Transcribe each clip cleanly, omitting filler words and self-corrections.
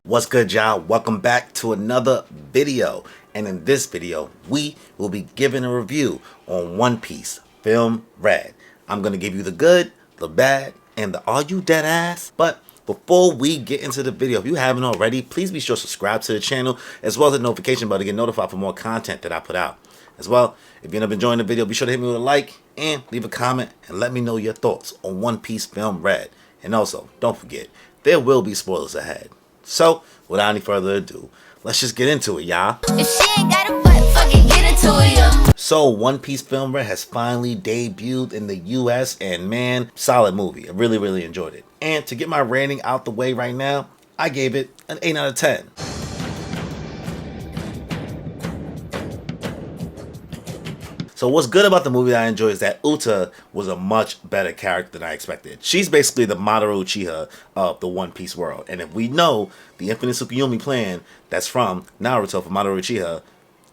What's good, y'all? Welcome back to another video. And in this video, we will be giving a review on One Piece Film Red. I'm going to give you the good, the bad, and the Are You Deadass? But before we get into the video, if you haven't already, please be sure to subscribe to the channel, as well as the notification bell to get notified for more content that I put out. As well, if you end up enjoying the video, be sure to hit me with a like and leave a comment and let me know your thoughts on One Piece Film Red. And also, don't forget, there will be spoilers ahead. So, without any further ado, let's just get into it, y'all. If she ain't got a butt, fucking get into it, yo. So, One Piece Film Red has finally debuted in the US, and man, solid movie. I really enjoyed it. And to get my rating out the way right now, I gave it an 8 out of 10. So what's good about the movie that I enjoy is that Uta was a much better character than I expected. She's basically the Mamoru Uchiha of the One Piece world. And if we know the Infinite Tsukuyomi plan that's from Naruto for Mamoru Uchiha,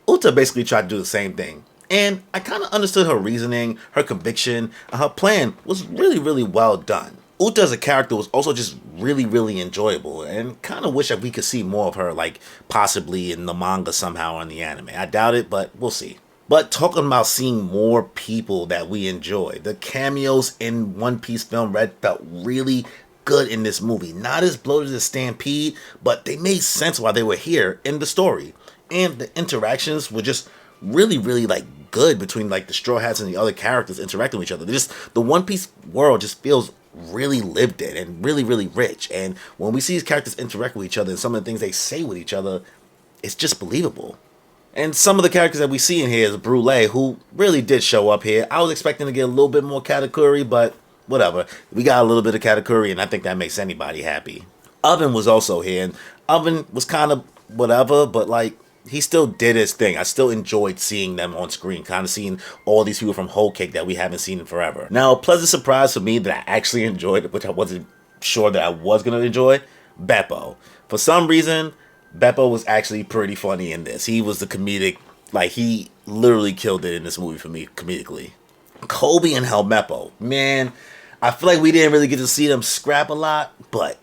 Uta basically tried to do the same thing. And I kind of understood her reasoning, her conviction, and her plan was really well done. Uta as a character was also just really enjoyable, and kind of wish that we could see more of her, like possibly in the manga somehow or in the anime. I doubt it, but we'll see. But talking about seeing more people that we enjoy, the cameos in One Piece Film Red felt really good in this movie. Not as bloated as Stampede, but they made sense while they were here in the story. And the interactions were just really like good between like the Straw Hats and the other characters interacting with each other. The One Piece world just feels really lived in and really rich. And when we see these characters interact with each other and some of the things they say with each other, it's just believable. And some of the characters that we see in here is Brûlé, who really did show up here. I was expecting to get a little bit more Katakuri, but whatever. We got a little bit of Katakuri, and I think that makes anybody happy. Oven was also here, and Oven was kind of whatever, but like, he still did his thing. I still enjoyed seeing them on screen, kind of seeing all these people from Whole Cake that we haven't seen in forever. Now, a pleasant surprise for me that I actually enjoyed, which I wasn't sure that I was going to enjoy, Beppo. For some reason, Beppo was actually pretty funny in this. He was the comedic, like he literally killed it in this movie for me comedically. Kobe and Helmeppo, man, I feel like we didn't really get to see them scrap a lot, but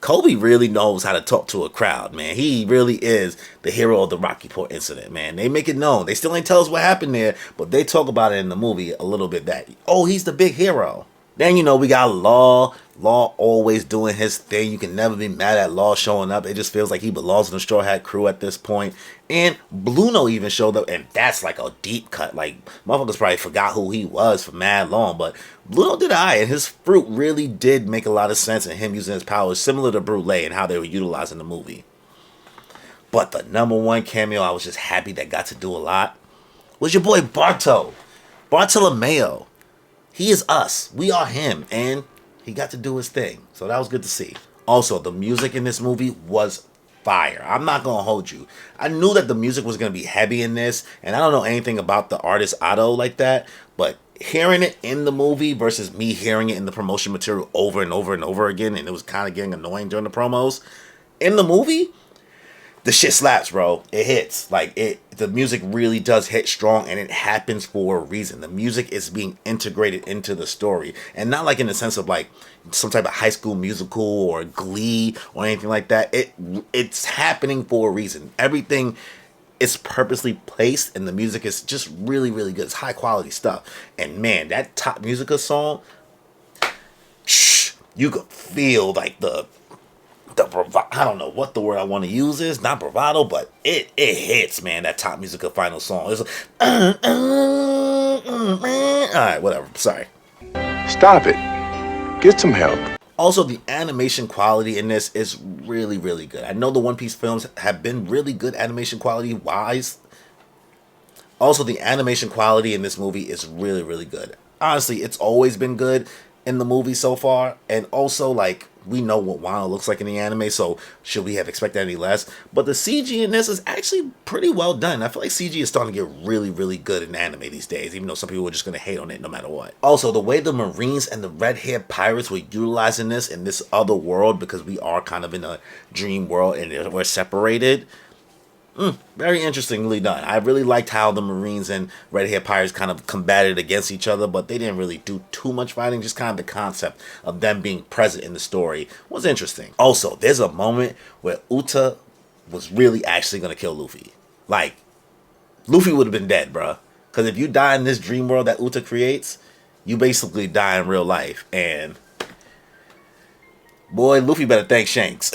Kobe really knows how to talk to a crowd, man. He really is the hero of the Rocky Port incident, man. They make it known. They still ain't tell us what happened there, but they talk about it in the movie a little bit that, oh, he's the big hero. Then, you know, we got Law. Law always doing his thing. You can never be mad at Law showing up. It just feels like he belongs in the Straw Hat crew at this point. And Bluno even showed up, and that's like a deep cut. Like, motherfuckers probably forgot who he was for mad long, but Bluno did alright, and his fruit really did make a lot of sense in him using his powers, similar to Brûlé and how they were utilized in the movie. But the #1 cameo I was just happy that got to do a lot was your boy Bartolomeo. He is us. We are him. And he got to do his thing. So that was good to see. Also, the music in this movie was fire. I'm not going to hold you. I knew that the music was going to be heavy in this. And I don't know anything about the artist Otto like that. But hearing it in the movie versus me hearing it in the promotion material over and over again. And it was kind of getting annoying during the promos. In the movie, the shit slaps, bro. It hits. Like, the music really does hit strong, and it happens for a reason. The music is being integrated into the story. And not like in the sense of like some type of High School Musical or Glee or anything like that. It's happening for a reason. Everything is purposely placed, and the music is just really good. It's high quality stuff. And man, that Top Musica song, you could feel like the I don't know what the word I want to use is, not bravado, but it hits, man. That Top Musica final song. It's like, all right, whatever. Sorry. Stop it. Get some help. Also, the animation quality in this is really good. I know the One Piece films have been really good animation quality wise. Also, the animation quality in this movie is really good. Honestly, it's always been good in the movie so far, and also like we know what Wano looks like in the anime, so should we have expected any less? But the CG in this is actually pretty well done. I feel like CG is starting to get really good in anime these days, even though some people are just going to hate on it no matter what. Also, the way the Marines and the red-haired pirates were utilizing this in this other world, because we are kind of in a dream world and we're separated, Very interestingly done. I really liked how the Marines and Red Hair Pirates kind of combated against each other, but they didn't really do too much fighting. Just kind of the concept of them being present in the story was interesting. Also, there's a moment where Uta was really actually going to kill Luffy. Like, Luffy would have been dead, bruh. Because if you die in this dream world that Uta creates, you basically die in real life. And, boy, Luffy better thank Shanks.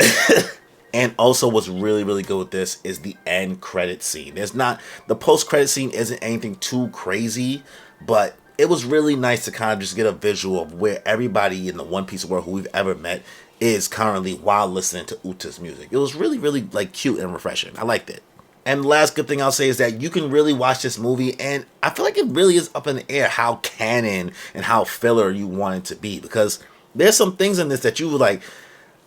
And also what's really, really good with this is the end credit scene. The post credit scene isn't anything too crazy, but it was really nice to kind of just get a visual of where everybody in the One Piece world who we've ever met is currently while listening to Uta's music. It was really, really like cute and refreshing. I liked it. And the last good thing I'll say is that you can really watch this movie, and I feel like it really is up in the air how canon and how filler you want it to be, because there's some things in this that you would like.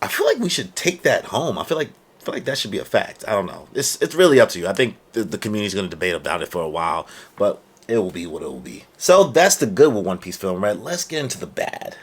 I feel like we should take that home. I feel like that should be a fact. I don't know. It's really up to you. I think the community's going to debate about it for a while, but it will be what it will be. So that's the good with One Piece Film Red. Let's get into the bad.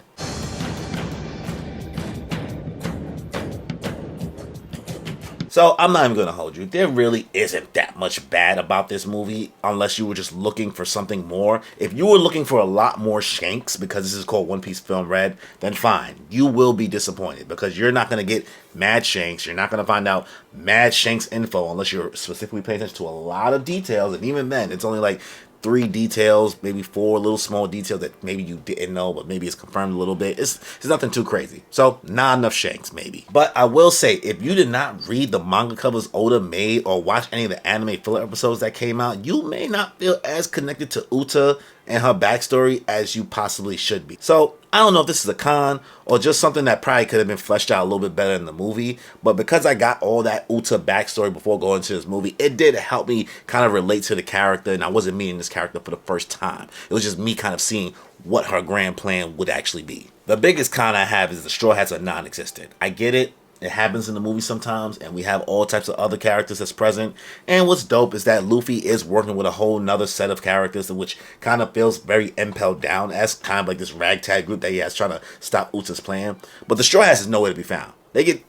So I'm not even going to hold you. There really isn't that much bad about this movie unless you were just looking for something more. If you were looking for a lot more Shanks, because this is called One Piece Film Red, then fine. You will be disappointed because you're not going to get mad Shanks. You're not going to find out mad Shanks info unless you're specifically paying attention to a lot of details. And even then, it's only like 3 details, maybe 4 little small details that maybe you didn't know, but maybe it's confirmed a little bit. It's nothing too crazy. So, not enough Shanks, maybe. But I will say, if you did not read the manga covers Oda made or watch any of the anime filler episodes that came out, you may not feel as connected to Uta and her backstory as you possibly should be. So, I don't know if this is a con or just something that probably could have been fleshed out a little bit better in the movie, but because I got all that Uta backstory before going to this movie, it did help me kind of relate to the character, and I wasn't meeting this character for the first time. It was just me kind of seeing what her grand plan would actually be. The biggest con I have is the Straw Hats are non-existent. I get it. It happens in the movie sometimes, and we have all types of other characters that's present. And what's dope is that Luffy is working with a whole nother set of characters, which kind of feels very Impelled Down as kind of like this ragtag group that he has trying to stop Uta's plan. But the Straw Hats is nowhere to be found. They get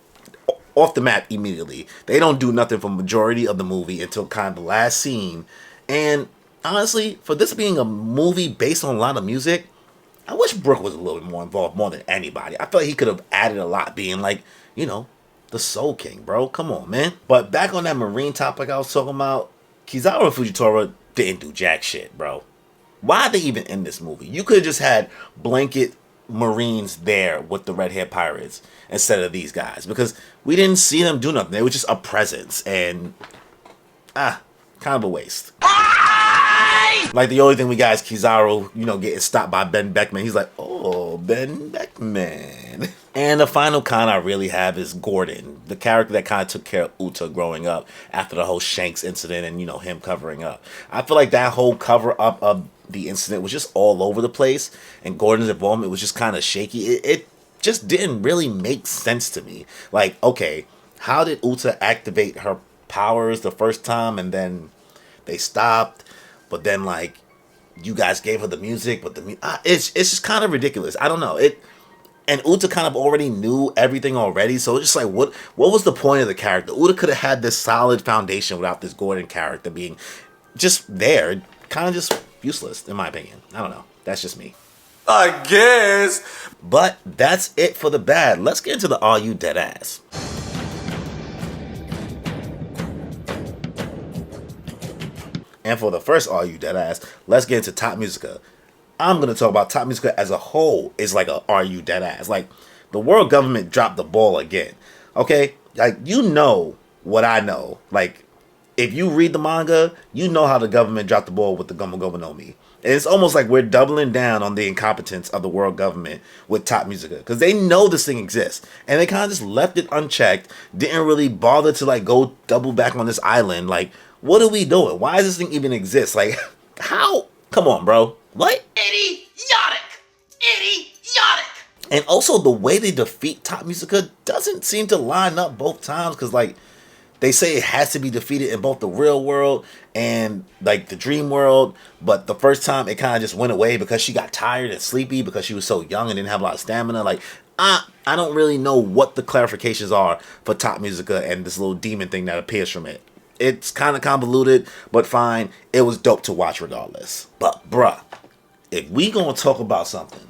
off the map immediately. They don't do nothing for majority of the movie until kind of the last scene. And honestly, for this being a movie based on a lot of music, I wish Brook was a little bit more involved more than anybody. I feel like he could have added a lot, being like, you know, the Soul King, bro. Come on, man. But back on that Marine topic I was talking about, Kizaru and Fujitora didn't do jack shit, bro. Why are they even in this movie? You could have just had blanket Marines there with the Red Hair Pirates instead of these guys, because we didn't see them do nothing. They were just a presence, and kind of a waste. Like, the only thing we got is Kizaru, you know, getting stopped by Ben Beckman. He's like, oh, Ben Beckman. And the final con I really have is Gordon, the character that kind of took care of Uta growing up after the whole Shanks incident and, you know, him covering up. I feel like that whole cover up of the incident was just all over the place, and Gordon's involvement was just kind of shaky. It just didn't really make sense to me. Like, okay, how did Uta activate her powers the first time and then they stopped? But then, like, you guys gave her the music, but it's just kind of ridiculous. I don't know. And Uta kind of already knew everything already, so it's just like, what was the point of the character? Uta could have had this solid foundation without this Gordon character being just there. Kind of just useless, in my opinion. I don't know. That's just me. I guess. But that's it for the bad. Let's get into the Are You Deadass? And for the first Are You Deadass, let's get into Top Musica. I'm going to talk about Top Musica as a whole is like a Are You Deadass? Like, the world government dropped the ball again. Okay? Like, you know what I know. Like, if you read the manga, you know how the government dropped the ball with the Gomu Gomu no Mi. And it's almost like we're doubling down on the incompetence of the world government with Top Musica. Because they know this thing exists. And they kind of just left it unchecked. Didn't really bother to, like, go double back on this island. Like, what are we doing? Why does this thing even exist? Like, how? Come on, bro. What? Idiotic. And also, the way they defeat Top Musica doesn't seem to line up both times. Because, like, they say it has to be defeated in both the real world and, like, the dream world. But the first time, it kind of just went away because she got tired and sleepy because she was so young and didn't have a lot of stamina. Like, I don't really know what the clarifications are for Top Musica and this little demon thing that appears from it. It's kind of convoluted, but fine. It was dope to watch regardless. But bruh, if we gonna talk about something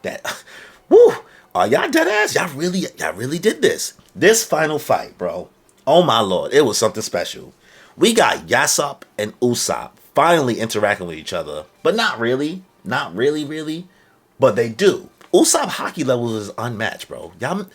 that, woo, are y'all dead ass? Y'all really did this. This final fight, bro. Oh my lord, it was something special. We got Yasop and Usopp finally interacting with each other, but not really, really, but they do. Usopp hockey levels is unmatched, bro. Y'all,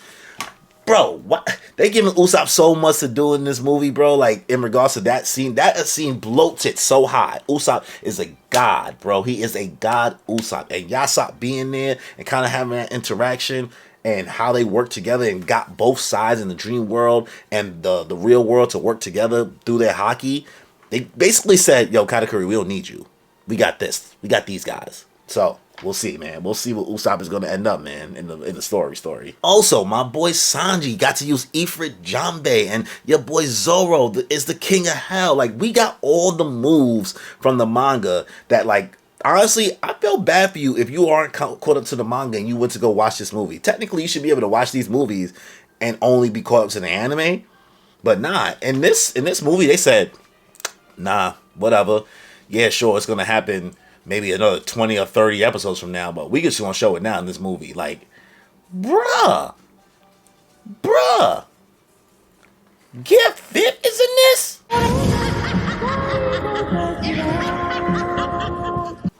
bro, what? They giving Usopp so much to do in this movie, bro. Like, in regards to that scene bloats it so high. Usopp is a god, bro. He is a god, Usopp. And Yasop being there and kind of having that interaction and how they work together and got both sides in the dream world and the real world to work together through their hockey. They basically said, yo, Katakuri, we don't need you. We got this. We got these guys. So, we'll see, man. We'll see what Usopp is going to end up, man, in the story. Also, my boy Sanji got to use Ifrit Jambe, and your boy Zoro is the king of hell. Like, we got all the moves from the manga that, like, honestly, I feel bad for you if you aren't caught up to the manga and you went to go watch this movie. Technically, you should be able to watch these movies and only be caught up to the anime. But nah, in this movie, they said, nah, whatever. Yeah, sure, it's going to happen maybe another 20 or 30 episodes from now, but we just want to show it now in this movie. Like, bruh. Get Fit is in this?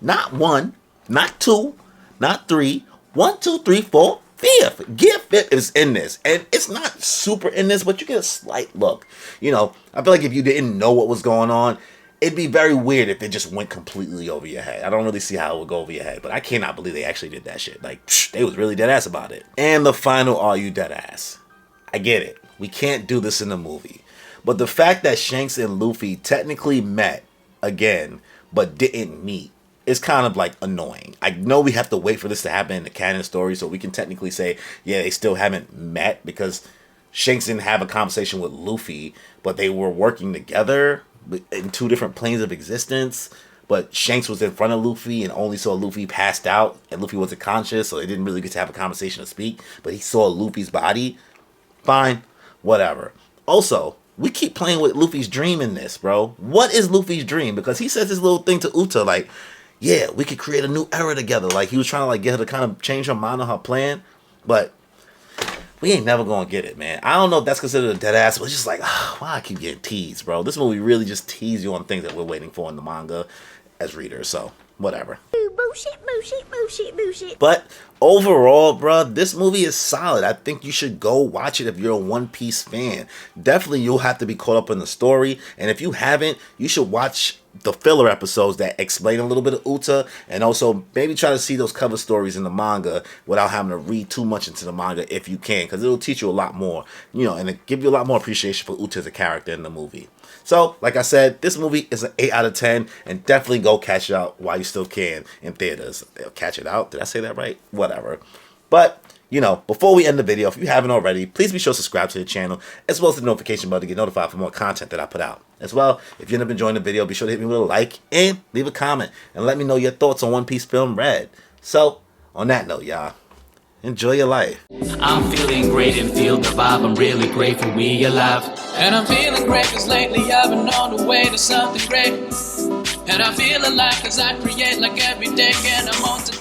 Not one, not two, not three. 1, 2, 3, 4, 5th. Get Fit is in this. And it's not super in this, but you get a slight look. You know, I feel like if you didn't know what was going on, it'd be very weird if it just went completely over your head. I don't really see how it would go over your head, but I cannot believe they actually did that shit. Like, they was really dead ass about it. And the final Are You Deadass? I get it. We can't do this in the movie. But the fact that Shanks and Luffy technically met again, but didn't meet, is kind of like annoying. I know we have to wait for this to happen in the canon story, so we can technically say, yeah, they still haven't met because Shanks didn't have a conversation with Luffy, but they were working together in 2 different planes of existence. But Shanks was in front of Luffy and only saw Luffy passed out, and Luffy wasn't conscious, so they didn't really get to have a conversation to speak, but he saw Luffy's body. Fine, whatever. Also, we keep playing with Luffy's dream in this, bro. What is Luffy's dream? Because he says this little thing to Uta, like, yeah, we could create a new era together. Like, he was trying to, like, get her to kind of change her mind on her plan, but we ain't never gonna get it, man. I don't know if that's considered a dead ass, but it's just like, why I keep getting teased, bro. This movie really just teased you on things that we're waiting for in the manga as readers, so whatever. Bullshit. But overall, bro, this movie is solid. I think you should go watch it if you're a One Piece fan. Definitely, you'll have to be caught up in the story, and if you haven't, you should watch the filler episodes that explain a little bit of Uta, and also maybe try to see those cover stories in the manga without having to read too much into the manga if you can, because it'll teach you a lot more, you know, and it give you a lot more appreciation for Uta as a character in the movie. So, like I said, this movie is an 8 out of 10, and definitely go catch it out while you still can in theaters. Catch it out? Did I say that right? Whatever. But, you know, before we end the video, if you haven't already, please be sure to subscribe to the channel, as well as the notification bell to get notified for more content that I put out. As well, if you end up enjoying the video, be sure to hit me with a like and leave a comment, and let me know your thoughts on One Piece Film Red. So, on that note, y'all, enjoy your life. I'm feeling great and feel the vibe. I'm really grateful we alive. And I'm feeling great cause lately I've been on the way to something great. And I feel alive cause I create like every day and I'm on to